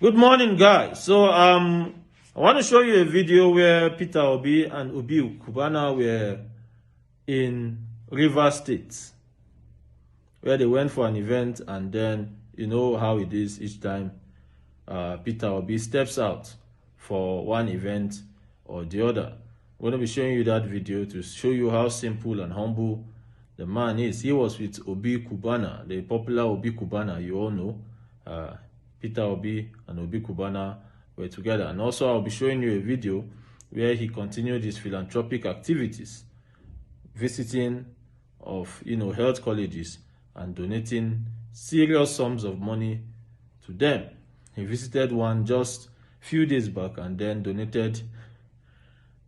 Good morning, guys. So I want to show you a video where Peter Obi and Obi Kubana were in Rivers State, where they went for an event, and then you know how it is each time Peter Obi steps out for one event or the other. I'm going to be showing you that video to show you how simple and humble the man is. He was with Obi Kubana, the popular Obi Kubana, you all know. Peter Obi and Obi Kubana were together. And also I'll be showing you a video where he continued his philanthropic activities, visiting of health colleges and donating serious sums of money to them. He visited one just a few days back and then donated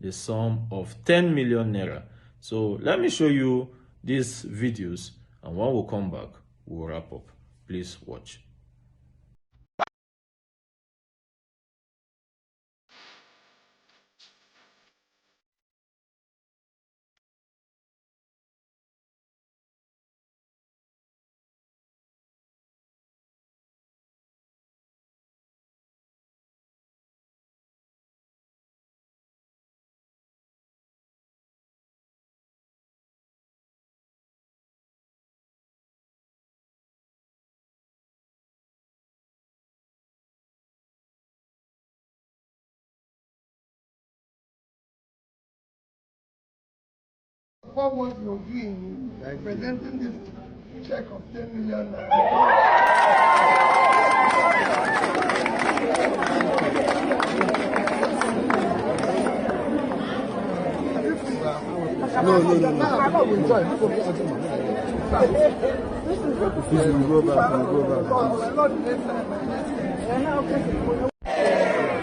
the sum of 10 million naira. So let me show you these videos, and when we come back, we'll wrap up. Please watch. What was your view in presenting this check of 10 million? No.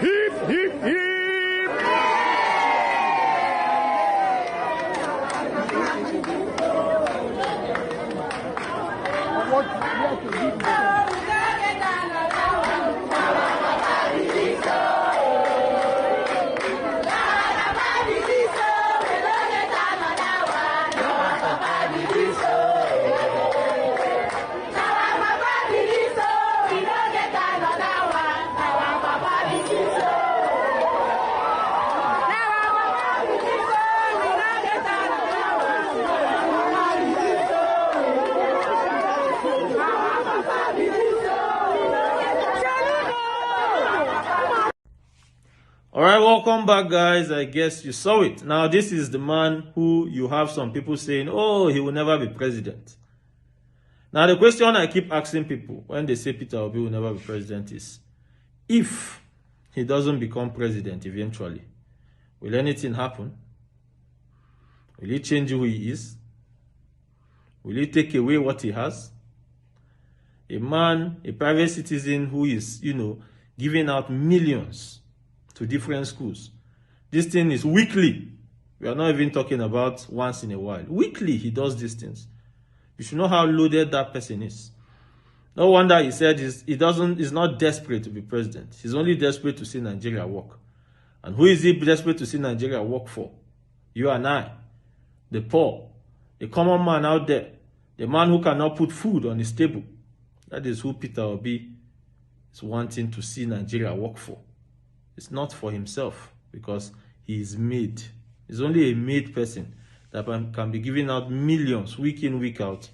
Hip, hip, hip! All right, welcome back, guys. I guess you saw it. Now, this is the man who you have some people saying, oh, he will never be president. Now, the question I keep asking people when they say Peter Obi will never be president is, if he doesn't become president eventually, will anything happen? Will he change who he is? Will he take away what he has? A man, a private citizen who is, giving out millions to different schools. This thing is weekly. We are not even talking about once in a while. Weekly, he does these things. You should know how loaded that person is. No wonder he said he's not desperate to be president. He's only desperate to see Nigeria work. And who is he desperate to see Nigeria work for? You and I, the poor, the common man out there, the man who cannot put food on his table. That is who Peter Obi is wanting to see Nigeria work for. It's not for himself, because he is made. He's only a made person that can be giving out millions week in, week out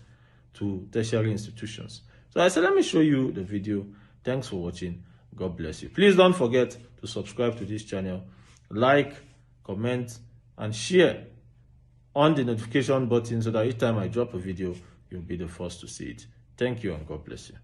to tertiary institutions. So I said, let me show you the video. Thanks for watching. God bless you. Please don't forget to subscribe to this channel, like, comment, and share on the notification button so that each time I drop a video, you'll be the first to see it. Thank you, and God bless you.